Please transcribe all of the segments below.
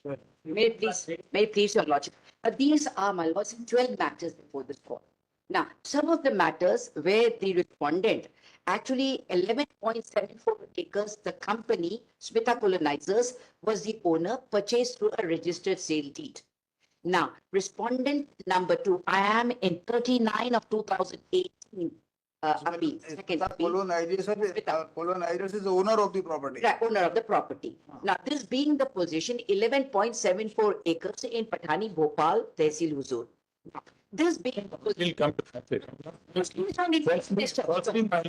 May it please your lordship. These are, my lords, 12 matters before this court. Now, some of the matters where the respondent actually 11.74 acres, the company, Smita Colonizers, was the owner, purchased through a registered sale deed. Now, respondent number 2, I am in 39 of 2018. Appeal, second appeal. Colonizers is the owner of the property. Right, owner of the property. Now, this being the position, 11.74 acres in Pathani, Bhopal, Tehsil Huzur. Now, this being the position. Will come to that.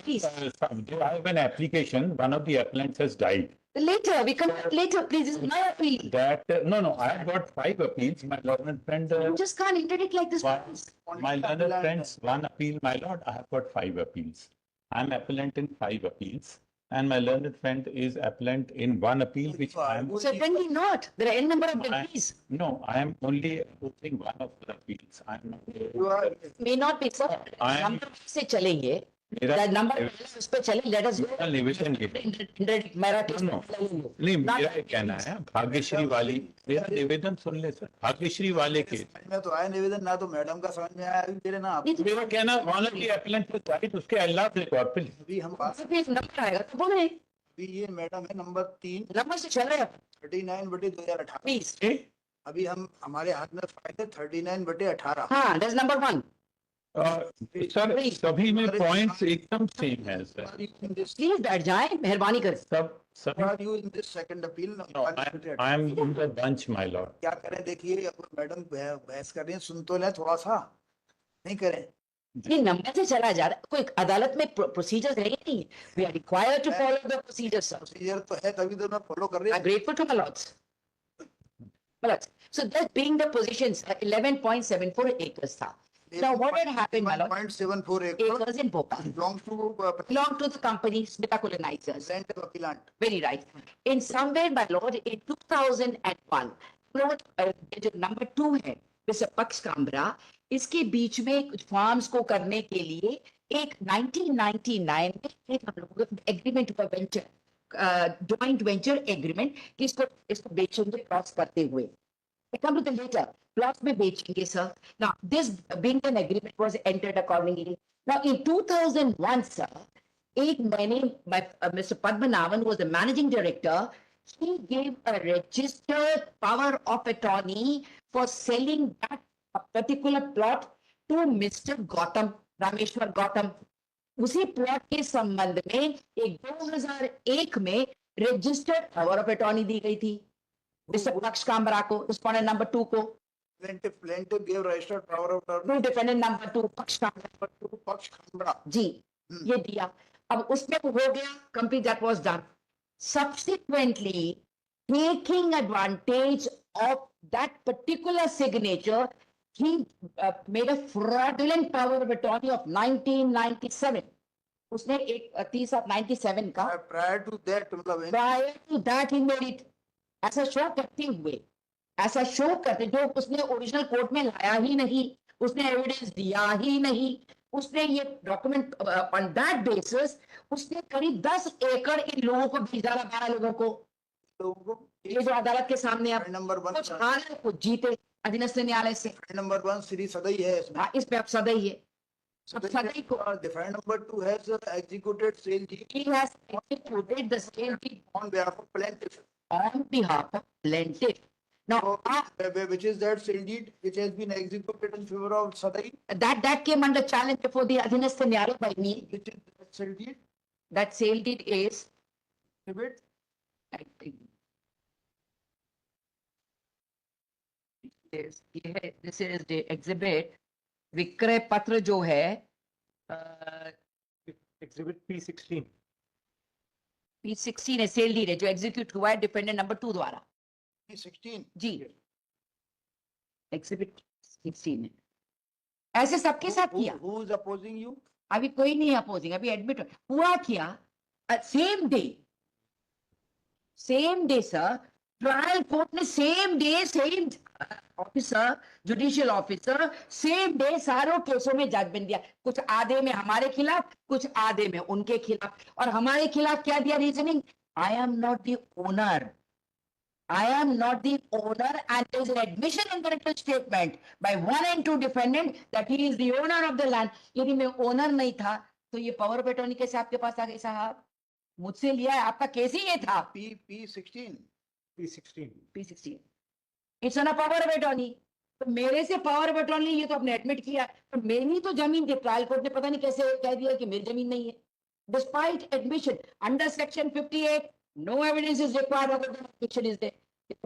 Please. I have an application. One of the applicants has died. Later, we come back later, please. This is my appeal. That no, I have got 5 appeals. My learned friend. You just can't interdict like this. My learned friends, 1 appeal, my lord. I have got 5 appeals. I am appellant in 5 appeals, and my learned friend is appellant in 1 appeal, which I am. Certainly not. There are n number of appeals. No, I am only opposing 1 of the appeals. I am not. You are, May not be, sir. I am- Number से चलेंगे. मेरा That number उस पे चले. Let us go. निवेदन ये है। Interdict मेरा No. नहीं, मेरा ये कहना है भाग्यश्री वाली, मेरा निवेदन सुन ले सर, भाग्यश्री वाले के समझ में तो आया निवेदन, ना तो मैडम का समझ में आया अभी मेरे ना आप। मेरा कहना वन ऑफ द एप्लीकेंट को राइट उसके अल्लाह रिकॉर्ड पे अभी हम बात, फिर नंबर आएगा तो बोले अभी ये मैडम है नंबर 3 नंबर से चल रहे हैं 39/2018। प्लीज। अभी हम हमारे हाथ में फाइल है 39/18। हाँ, दैट्स नंबर 1। सर सभी में पॉइंट्स एकदम सेम है सर, प्लीज बैठ जाए, मेहरबानी कर। सब सभी। Are you in this second appeal? I am in the bunch my Lord. क्या करें, देखिए अब मैडम बहस कर रही है, सुन तो लें थोड़ा सा, नहीं करें। ये नंबर से चला जा रहा है, कोई अदालत में प्रोसीजर्स है नहीं। We are required to follow the procedures sir. Procedure तो है, तभी तो मैं फॉलो कर रही आई हूँ। Grateful to my lords. So that being the positions 11.74 acres था। Now what had happened, my lord? 1.74 Acres in Bhopal belongs to belong to the company Smita Colonizers. land of appealant. Very right. In somewhere, my lord, in 2001, plot जो number 2 है, Mr. Paksh Kambra, इसके बीच में कुछ farms को करने के लिए एक 1999 में एक हम लोगों का एग्रीमेंट हुआ, वेंचर जॉइंट वेंचर एग्रीमेंट, कि इसको बेचेंगे प्लॉट्स करते हुए। Come to the later. Plots में बेचेंगे sir. Now this being an agreement was entered accordingly. Now in 2001 sir, एक महीने Mr. Padmanabhan was the managing director. He gave a registered power of attorney for selling that particular plot to Mr. Gautam, Rameshwar Gautam. उसी plot के संबंध में एक 2001 में registered power of attorney दी गई थी मिस्टर पक्ष कामरा को, रिस्पोंडेंट नंबर 2 को। Plaintiff gave registered power of attorney to defendant number 2 पक्ष कामरा to Paksh Kambra. जी, ये दिया। अब उसमें हो गया complete, that was done. Subsequently taking advantage of that particular signature, he made a fraudulent power of attorney of 1997. उसने एक 30/97 का Prior to that, मतलब prior to that he made it, ऐसा शो करते हुए, ऐसा शो करते, जो उसने ओरिजिनल कोर्ट में लाया ही नहीं, उसने एविडेंस दिया ही नहीं, उसने ये डॉक्यूमेंट ऑन दैट बेसिस उसने करीब 10 एकड़ इन लोगों को भेजा, 12 लोगों को, ये जो अदालत के सामने अब नंबर 1 कुछ हारे कुछ जीते अधीनस्थ न्यायालय से। नंबर 1 श्री सदई है इसमें। हाँ, इस पे अब सदई है। अब सदई को defend number 2 has executed sale deed he has executed the sale deed on behalf of plaintiff. on behalf of plaintiff. Now Which is that sale deed which has been executed in favor of Sadai? that came under challenge before the Adhinastha Nyayalaya by me. Which is that sale deed? That sale deed is Exhibit? I think this is the exhibit विक्रय पत्र जो है exhibit P16 P16 है, cell deed है जो execute हुआ है dependent number 2 द्वारा। P16 जी, एग्जिबिट 16 है। ऐसे सबके साथ किया। Who is opposing you? अभी कोई नहीं अपोजिंग, अभी एडमिट हुआ क्या same day sir, trial court ने same day same officer, judicial officer same day सारों केसों में जजमेंट दिया, कुछ आधे में हमारे खिलाफ, कुछ आधे में उनके खिलाफ। और हमारे खिलाफ क्या दिया reasoning? I am not the owner, I am not the owner, and there is an admission in the written statement by one and two defendant that he is the owner of the land. यदि मैं owner नहीं था तो ये power of attorney कैसे आपके पास आ गई साहब? मुझसे लिया है, आपका केस ही ये था। P16 P16 it's on a power of attorney. तो मेरे से पावर ऑफ अटॉर्नी ये तो आपने एडमिट किया, तो मेरी तो जमीन थी, ट्रायल कोर्ट ने पता नहीं कैसे कह दिया कि मेरी जमीन नहीं है। Despite admission under section 58 no evidence is required अगर the admission is there.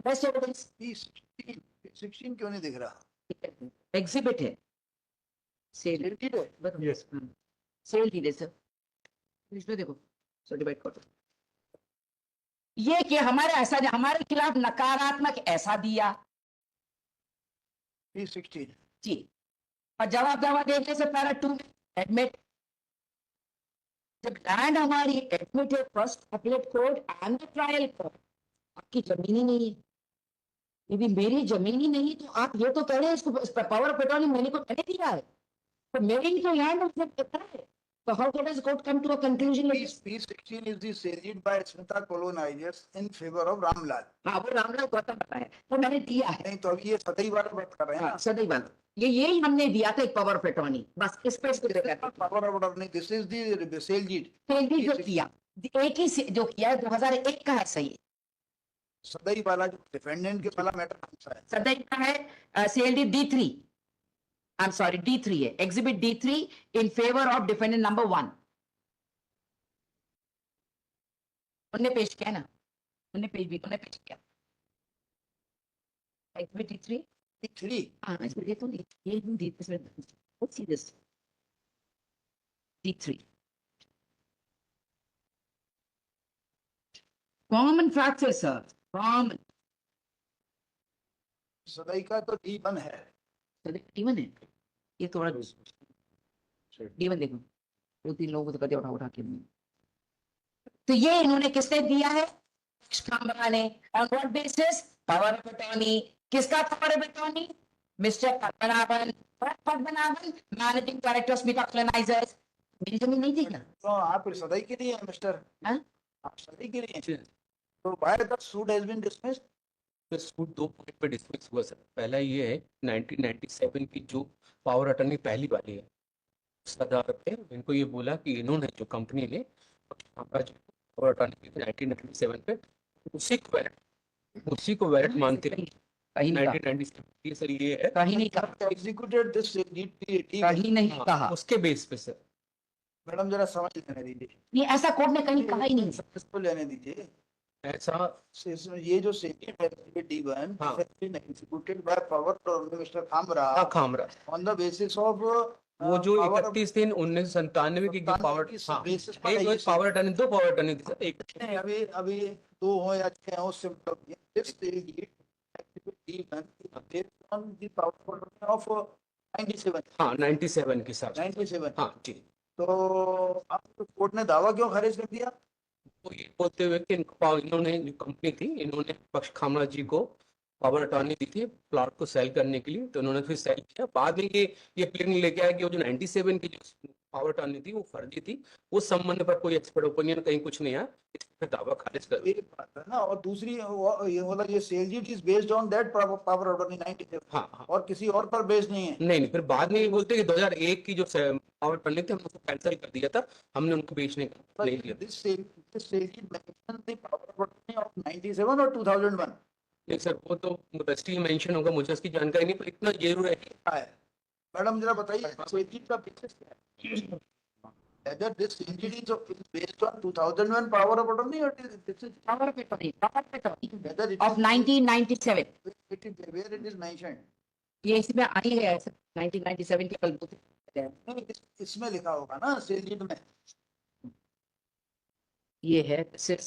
Best evidence P16 क्यों नहीं दिख रहा? एग्जिबिट है, सेल Guaranteed है? Yes. सेल डीड है सर, इसमें देखो सर्टिफाइड कोर्ट। ये कि हमारे ऐसा हमारे खिलाफ नकारात्मक ऐसा दिया P16 जी, और जवाब दावा देखने से पैरा 2 एडमिट, जब लैंड हमारी एडमिट है first appellate court and the trial court, आपकी जमीन ही नहीं है। यदि मेरी जमीन ही नहीं तो आप ये तो कह रहे हैं इसको पावर ऑफ अटॉर्नी मैंने को मैंने दिया है, तो मेरी ही तो लैंड है। So how does court come to a conclusion like this? P16 is the sale deed by Smita colonizers in favor of Ramlal. हाँ वो रामलाल गौतम बताया तो मैंने दिया है। नहीं तो अभी ये सदैव वाला बात कर रहे हैं ना? सदैव बात ये यही हमने दिया था एक पावर ऑफ अटॉर्नी, बस इस पे इसको देखा Power of attorney, this is the sale deed. Sale जो किया, एक ही जो किया 2001 का है सही, सदैव वाला जो डिफेंडेंट के वाला मैटर कौन सा है? सदैव का है sale D D3, I am sorry D3 है, exhibit D3 in favour of defendant number 1। उन्होंने पेश किया ना, उन्होंने पेश किया एग्जिबिट D3। P3 हाँ इसमें देखो नहीं, ये दी इसमें let's see this D3 common factor sir, common सदैव का तो D1 है। D1 है, ये थोड़ा D1 देखो, 2-3 लोगों को तो कदे उठा के नहीं। तो ये इन्होंने किसने दिया है? कामरा ने। On what basis? Power of attorney. किसका power of attorney? Mister Padmanabhan, managing director Smita colonisers. मेरी जमीन नहीं थी क्या? तो आप सदैव के लिए हैं मिस्टर? हाँ? आप सदैव के लिए हैं? तो why the suit has been dismissed? तो सूट 2 पॉइंट पे डिस्मिस हुआ सर। पहला ये है 1997 की जो पावर अटर्नी पहली वाली है, उस आधार पे इनको ये बोला कि इन्होंने जो कंपनी ने पावर अटर्नी की 1997 पे उसी को वैलिड मानते हैं। कहीं नहीं कहा, 1997 ये सर ये है कहीं नहीं कहा, Executed this deed P18. कहीं नहीं हाँ, कहा। उसके बेस पे सर। मैडम जरा समझ लेने दीजिए, ये ऐसा कोर्ट ने कहीं कहा ही नहीं। इसको लेने दीजिए। ऐसा इसमें ये जो सेकेंड है D1 हाँ। has been executed by power of Mr. Khamra Khamra, on the basis of वो जो power of- 31/3/1997 की जो पावर, की हाँ, basis पर एक है ये पावर अटर्नी, 2 पावर अटर्नी थी सर। एक नहीं, अभी 2 हो या 6 हो, उससे मतलब नहीं है। This deed D1 based on the power of 97 हाँ 97 के साथ 97। हाँ जी। तो अब कोर्ट ने दावा क्यों खारिज कर दिया? वो ये बोलते हुए कि इन्होंने जो कंपनी थी, इन्होंने पक्ष खामरा जी को पावर अटॉर्नी दी थी प्लॉट को सेल करने के लिए, तो उन्होंने फिर सेल किया। बाद में ये प्लेन लेके आया कि वो जो 97 की जो पावर अटॉर्नी थी वो फर्जी थी। उस संबंध पर कोई एक्सपर्ट ओपिनियन कहीं कुछ नहीं आया, इसलिए दावा खारिज कर दिया। एक बात है ना, और दूसरी ये बोला ये sale deed is based on that power attorney 97 हाँ हाँ, और किसी और पर बेस्ड नहीं है। नहीं फिर बाद में ये बोलते कि 2001 की जो पावर अटॉर्नी थी हमने उसको कैंसिल कर दिया था, हमने उनको बेचने का ले लिया। This sale deed mentions the power of attorney of 97 और 2001 नहीं सर, वो तो रजिस्ट्री में मेंशन होगा, मुझे उसकी जानकारी नहीं, पर इतना जरूर है कि है। मैडम जरा बताइए sale deed का basis क्या है? Whether this sale deed is based on 2001 power of attorney or this is power of attorney whether it of is 1997, where it is mentioned। ये इसमें आ ही गया है सर 1997 के कल नहीं, इसमें लिखा होगा ना सेल डीड में। ये है सिर्फ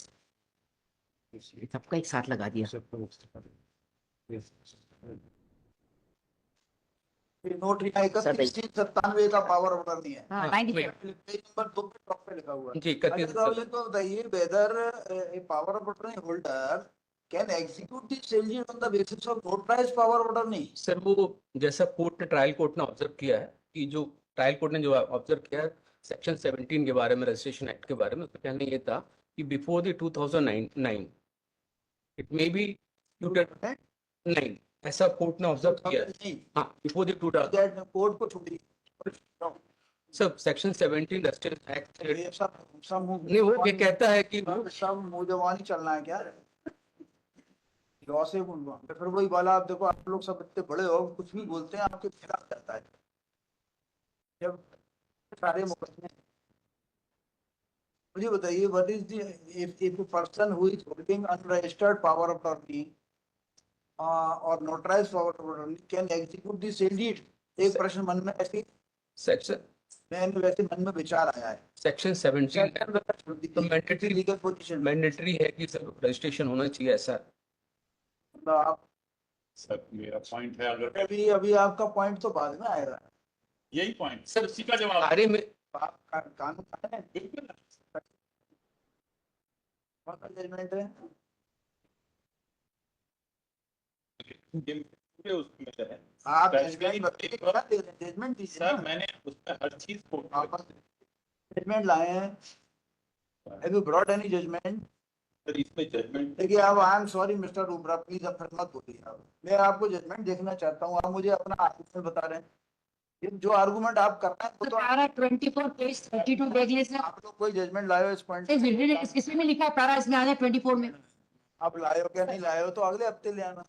सबका एक साथ लगा दिया। नोट लिखा है सर, 3197 का पावर ऑफ अटॉर्नी है। हाँ, हाँ, 97 पेज नंबर 2 पे टॉप पे लिखा हुआ है। जी अच्छा 31 तो ये तो बताइए whether a power of attorney holder can execute the sale deed on the basis of notarized power of attorney। Sir वो जैसा कोर्ट ने ट्रायल कोर्ट ने ऑब्जर्व किया है कि जो ट्रायल कोर्ट ने जो ऑब्जर्व किया है सेक्शन 17 के बारे में, रजिस्ट्रेशन एक्ट के बारे में, उसका कहना ये था कि before the 2009 it may be टूटा नहीं, ऐसा कोर्ट ने ऑब्जर्व किया है। नहीं, हाँ, बिफोर द टूटा that कोर्ट को छोड़िए। सब सेक्शन 17 इंडस्ट्रियल एक्ट ये सब नहीं, वो ये कहता है कि सब मुंह जवानी चलना है क्या? लॉ से फिर वही वाला, आप देखो आप लोग सब इतने बड़े हो, कुछ भी बोलते हैं आपके खिलाफ जाता है। जब सारे मुकदमे, मुझे बताइए, what is the if a person who is holding unregistered power of attorney और notarised power of attorney can execute the sale deed? एक प्रश्न मन में ऐसे सेक्शन मैंने वैसे मन में विचार आया है। सेक्शन 17 तो मैंडेटरी लीगल पोजीशन मैंडेटरी है कि सब रजिस्ट्रेशन होना चाहिए ऐसा। आप सर मेरा पॉइंट है, अगर अभी अभी आपका पॉइंट तो बाद में आएगा। यही पॉइंट सर, उसी का जवाब सारे में कानून है, बिल्कुल जजमेंट है। ये पूरे उसमें है। आप Specially- जजमेंट दीजिए सर ना। मैंने उसमें हर चीज को आप जजमेंट लाए हैं। Have you brought any judgment? Sir इसमें जजमेंट देखिए अब I am sorry mister Rubra, please अब फिर मत बोलिए। आप, मैं आपको जजमेंट देखना चाहता हूँ। आप मुझे अपना आर्गुमेंट बता रहे हैं। ये जो आर्गुमेंट आप कर रहे हैं वो तो पारा 24 पेज 32 पेजेस है। आप लोग कोई जजमेंट लाए हो इस पॉइंट? इसमें में लिखा है पारा, इसमें आना 24 में। आप लाए हो क्या नहीं लाए हो तो अगले हफ्ते ले आना।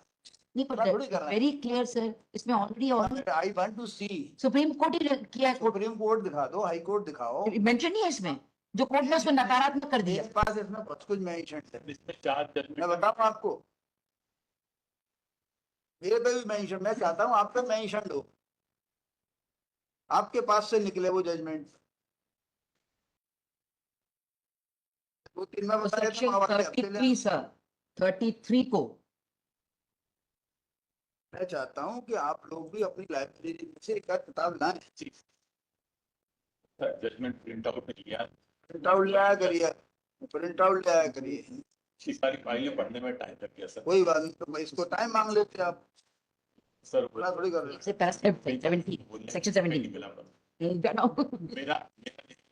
नहीं थोड़ा थोड़ी कर पर रहे हैं। वेरी क्लियर सर, इसमें already I want to see. Supreme court ही किया है। सुप्रीम कोर्ट दिखा दो, हाई कोर्ट दिखाओ। मेंशन नहीं है इसमें, जो कोर्ट ने उसमें नकारात्मक कर दिया। मेरे पास इसमें बहुत कुछ मेंशन है। इसमें 4 मैं जजमेंट बताऊं आपको, मेरे पे भी मेंशन, मैं चाहता हूं आप पे मेंशन लो, आपके पास से निकले वो जजमेंट। वो तीन में बता देता सेक्शन हूं, अगले हफ्ते ले 33 सर, 33 को मैं चाहता हूं कि आप लोग भी अपनी लाइब्रेरी में से एक आध किताब लाएं। जजमेंट प्रिंट आउट में लिया, प्रिंट आउट लाया करिए, प्रिंट आउट लाया करिए। इसकी सारी फाइलें पढ़ने में टाइम लग गया सर। कोई बात नहीं, तो इसको टाइम मांग लेते आप, सर थोड़ा थोड़ी कर रहे से पास 17 सेक्शन 17 मेरा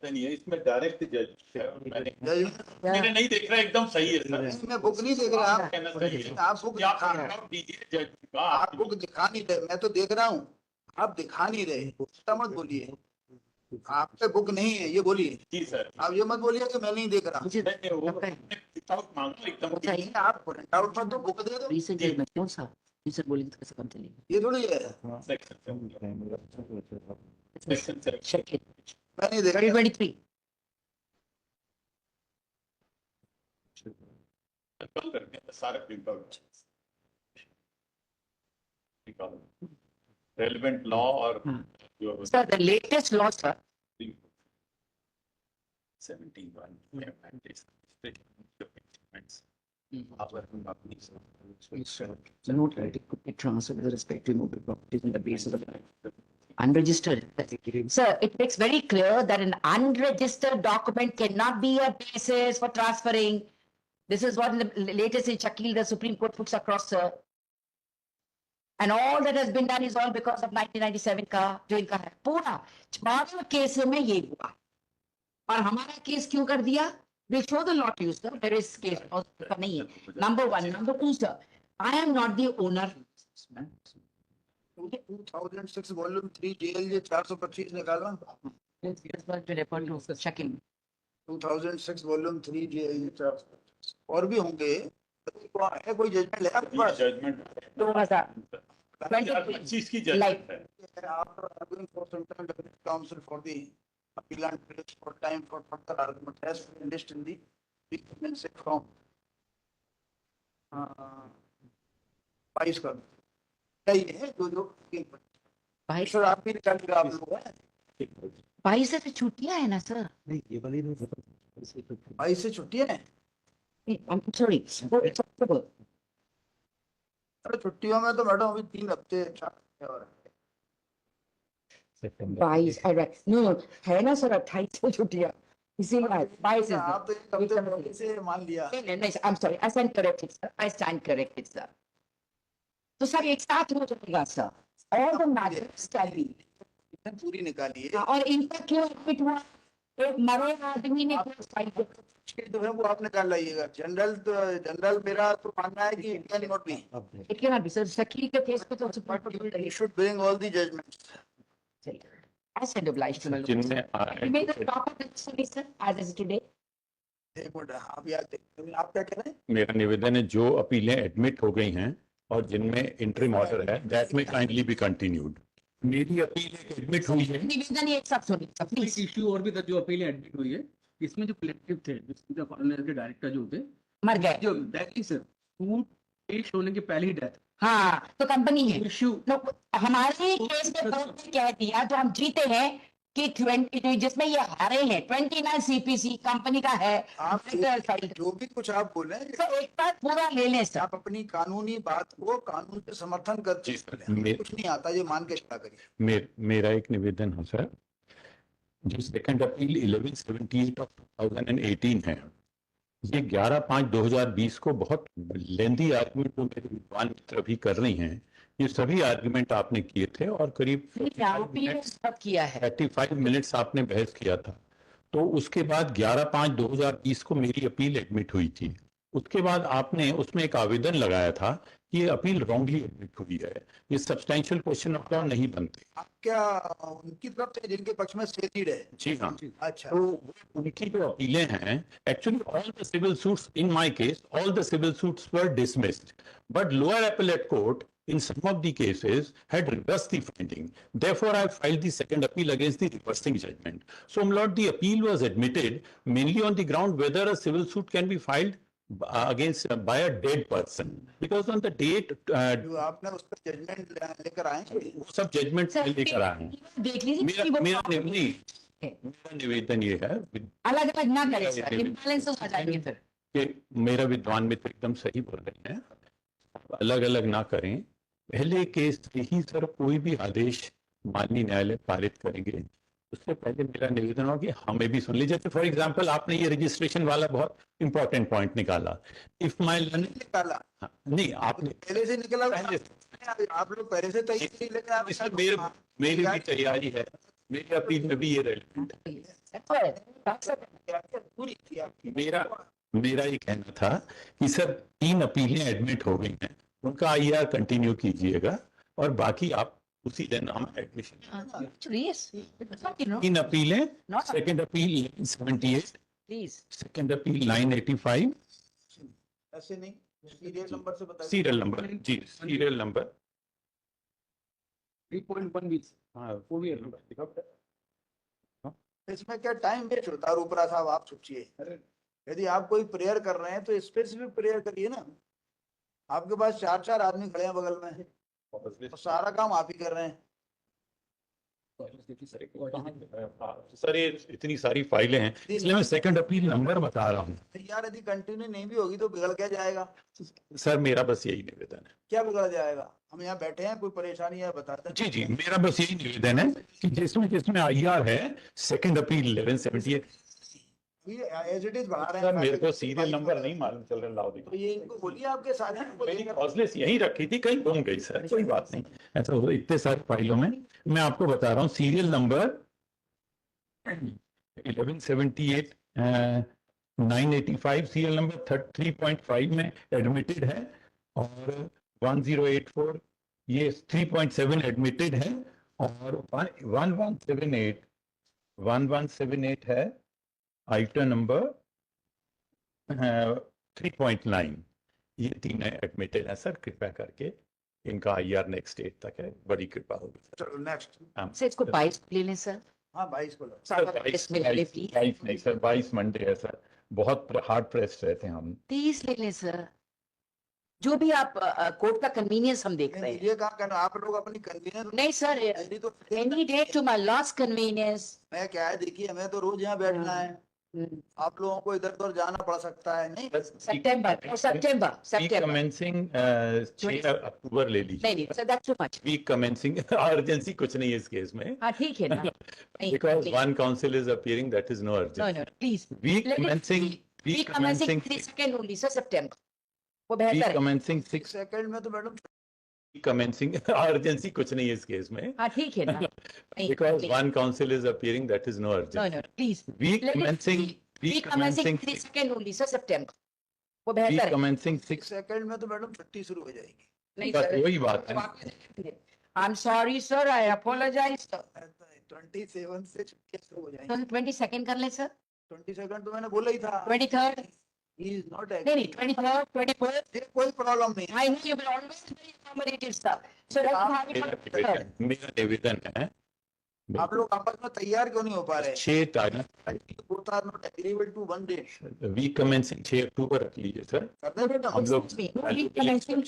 नहीं है इसमें डायरेक्ट जज हैं। मैंने नहीं देख रहा, एकदम सही है सर। मैं बुक नहीं देख रहा, आप कहना सही है। आप बुक क्या दिखा, print out दीजिए जज का, आप बुक दिखा नहीं रहे, मैं तो देख रहा हूँ, आप दिखा नहीं रहे। ऐसा मत बोलिए, आप पे बुक नहीं है ये बोलिए। जी सर। आप ये मत बोलिए कि मैं नहीं देख रहा। मुझे नहीं, वो लगता है print out मांगा एकदम चाहिए। आप प्रिंट आउट पर तो बुक दे दो, रीसेंट जजमेंट क्यों सा रीसेंट बोलेंगे तो कैसे काम चलेगा? ये थोड़ी है। Section Check it. मैं नहीं देख रहा। 2023 कल करके सारे प्रिंट आउट रेलेवेंट लॉ और जो sir, the latest law sir, 17 note that it could be transferred with respect to immovable properties on the basis of unregistered. Sir, it makes very clear that an unregistered document cannot be a basis for transferring. This is what in the latest in Shakil, the Supreme Court puts across, sir. And all that has been done is all because of 1997 का जो इनका है पूरा 12 case में ये हुआ और हमारा केस क्यों कर दिया? They show the law to you, sir. There is case का नहीं है. Number one, number two, sir. I am not the owner. 2006 volume 3 जेएलजे 425 निकालना। Shakil. 2006 वॉल्यूम 3 जेएलजे 425 और भी होंगे। है कोई जजमेंट है आपके पास? जजमेंट 2025 की जजमेंट है। After arguing for some time, the counsel for the appellant waits for time for further argument as list in the recommended form. 22 का क्या ये है जो 22 सर आप भी निकाल के आप लोग हैं 22 से तो छुट्टियां है ना सर? 22 से छुट्टियां हैं। I'm sorry. Oh, it's October. अरे छुट्टियों में तो मैडम अभी 3 हफ्ते 4 हफ्ते और हैं। 22, all right. No, है ना सर 28 से छुट्टियां इसीलिए 22 है। आप तो 1 हफ्ते पहले से मान लिया। नहीं, I'm sorry. I stand corrected, sir. I stand corrected, sir. तो सर एक साथ हो जाएगा sir. All the matters can be. पूरी निकालिए। और इनका क्यों एडमिट हुआ? एक मरे आदमी ने केस फाइल किया। ये जो है वो आप निकाल लाइएगा। जनरल मेरा तो मानना है कि it can not be, It cannot be, sir. Shakeel के केस पे तो supreme but court you should bring all the judgments. I said obliged to my lord. जिनमें You made the proper decision, sir, as is today. एक minute, आप याद देखिए, आप क्या कह रहे हैं? मेरा निवेदन है जो अपीलें एडमिट हो गई हैं और जिनमें इंटरिम ऑर्डर है दैट में काइंडली बी कंटिन्यूड। मेरी अपील एक एडमिट हुई है। निवेदन ये सब सुनिए, एक प्लीज। इश्यू और भी था जो अपील एडमिट हुई है, इसमें जो प्लेंटिफ थे, जो कॉर्नर के डायरेक्टर जो थे, मर गए। जो डायरेक्टली सर सूट पेश होने के पहले ही डेथ हाँ, तो कंपनी है। इश्यू। नो, हमारे केस में कोर्ट ने कह दिया जो हम जीते हैं कि 20 जिसमें ये हारे हैं 29 सीपीसी कंपनी का है। आप फाइल जो भी कुछ आप बोले, तो एक बार पूरा ले लें सर। आप अपनी कानूनी बात को कानून से समर्थन करते जी सर, हैं। कुछ नहीं आता, ये मान के चला करिए। मेरा एक निवेदन है सर, जो सेकंड अपील 1178 ऑफ 2018 है, ये 11/5/2020 को बहुत लेंदी आर्गुमेंट जो मेरे विद्वान मित्र भी कर रही हैं, ये सभी आर्गुमेंट आपने किए थे और करीब 35 मिनट्स आपने बहस किया था। तो उसके बाद 11/5/2020 को मेरी अपील एडमिट हुई थी। उसके बाद आपने उसमें एक आवेदन लगाया था कि ये अपील रॉन्गली एडमिट हुई है, ये सब्सटेंशियल क्वेश्चन ऑफ लॉ नहीं बनते। आप क्या उनकी तरफ से जिनके पक्ष में स्टेटेड है? जी हाँ। अच्छा, तो उनकी जो अपीलें हैं, actually all the civil suits in my case, all the civil suits were dismissed, but lower appellate court in some of the cases had reversed the finding. Therefore, I filed the second appeal against the reversing judgment. So, my lord, the appeal was admitted mainly on the ground whether a civil suit can be filed against by a dead person, because on the date जो आपने उस पर judgement लेकर आए हैं, वो सब judgement लेकर आए हैं। देख लीजिए मेरा कि वो मेरा मेरा निवेदन ये है अलग अलग ना करें सर, इम्बैलेंस हो जाएंगे फिर। कि मेरा विद्वान मित्र एकदम सही बोल रहे हैं, अलग अलग ना करें। पहले केस से ही सर कोई भी आदेश माननीय न्यायालय पारित करेंगे, उससे पहले मेरा निवेदन हो कि हमें भी सुन लीजिए। फॉर एग्जांपल, आपने ये रजिस्ट्रेशन वाला बहुत इंपॉर्टेंट पॉइंट निकाला। इफ माय निकाला नहीं, आपने पहले से निकला, पहले आप लोग पहले से तैयारी लेकर आप इसमें मेरी भी तैयारी है, मेरी अपील में भी ये रेलिवेंट पूरी थी आपकी। मेरा ये कहना था कि सर 3 अपीलें एडमिट हो गई हैं, उनका आईआर कंटिन्यू कीजिएगा और बाकी आप उसी दिन हम एडमिशन। तीन अपीलें, second appeal 1178, please second appeal 985, ऐसे नहीं, सीरियल नंबर से बताइए। सीरियल नंबर, जी सीरियल नंबर 3.1 वीक्स। हाँ वो भी नंबर। इसमें क्या टाइम वेस्ट होता है? रूपरा साहब आप सोचिए, यदि आप कोई प्रेयर कर रहे हैं तो स्पेसिफिक प्रेयर करिए ना। आपके पास 4 आदमी खड़े हैं बगल में, तो सारा काम आप ही कर रहे हैं। सर ये इतनी सारी फाइलें हैं, इसलिए मैं सेकंड अपील नंबर बता रहा हूँ। यार यदि कंटिन्यू नहीं भी होगी तो बिगड़ क्या जाएगा? सर मेरा बस यही निवेदन है। क्या बिगड़ जाएगा? हम यहाँ बैठे हैं, कोई परेशानी है बताते हैं। जी जी, मेरा बस यही निवेदन है कि जिसमें आईआर है second appeal 1178। As it is बढ़ा रहे सर हैं। मेरे को सीरियल नंबर नहीं मालूम चल रहा, लाओ तो ये इनको बोलिए आपके साथ हैं, मैंने बोलिएगा। हॉस्टलेस यहीं रखी थी, कहीं गुम गई सर, कोई बात नहीं। ऐसा हो इतने सारे फाइलों में मैं आपको बता रहा हूँ। सीरियल नंबर 1178, 985 सीरियल नंबर 3.5 में एडमिटेड है, और 1084 ये 3.7 एडमिटेड है, और 1178 है आइटम नंबर 3.9, ये 3 एडमिटेड है। सर कृपया करके इनका आईआर नेक्स्ट डेट तक है, बड़ी कृपा होगी। चलो नेक्स्ट। सर इसको 22 ले लें सर। हाँ 22 को लो। सर 22 में ले लें प्लीज। 22 नहीं सर, 22 मंडे है सर, बहुत हार्ड प्रेस रहते हैं हम। 30 ले लें सर, जो भी आप कोर्ट का कन्वीनियंस हम देख रहे हैं। ये कहाँ करना, आप लोग अपनी कन्वीनियंस। नहीं सर, यदि तो any day to my lost convenience. मैं क्या है, देखिए हमें तो रोज यहाँ बैठना है, आप लोगों को इधर उधर जाना पड़ सकता है। नहीं सितंबर कमेंसिंग 6 अक्टूबर ले लीजिए। नहीं sir, that's too much. Week commencing urgency कुछ नहीं है इस केस में, हाँ ठीक है ना। because one counsel is appearing, that is no urgency. No, please. Week commencing 3 second only sir, सितंबर वो week बेहतर है। commencing 6 सेकंड में तो मैडम commencing urgency कुछ नहीं है इस केस में हाँ ठीक है ना नहीं, because please. one counsel is appearing, that is no No, urgency. no, please. We Let it commencing, be. we We commencing commencing, 3 only, sir, September. वो we बेहतर है commencing 6, 6 सेकंड में तो मैडम छुट्टी शुरू हो जाएगी। नहीं बस सर वही बात है ना। I'm sorry sir, I apologize sir. 27 से छुट्टियां शुरू हो जाएंगी। तो 22nd कर ले सर 22 तो मैंने बोला ही था। 23rd He is not नहीं नहीं agree। 23rd 24th ये कोई प्रॉब्लम नहीं है। I know you will always be very accommodative sir. So let's have it on the 3rd. मेरा निवेदन है आप लोग आपस में तैयार क्यों नहीं हो पा रहे? 6 तारीख Both are not agreeable to one date। Week commencing 6 October रख लीजिए सर। कर दे बेटा। हम लोग Excuse me, no, we commencing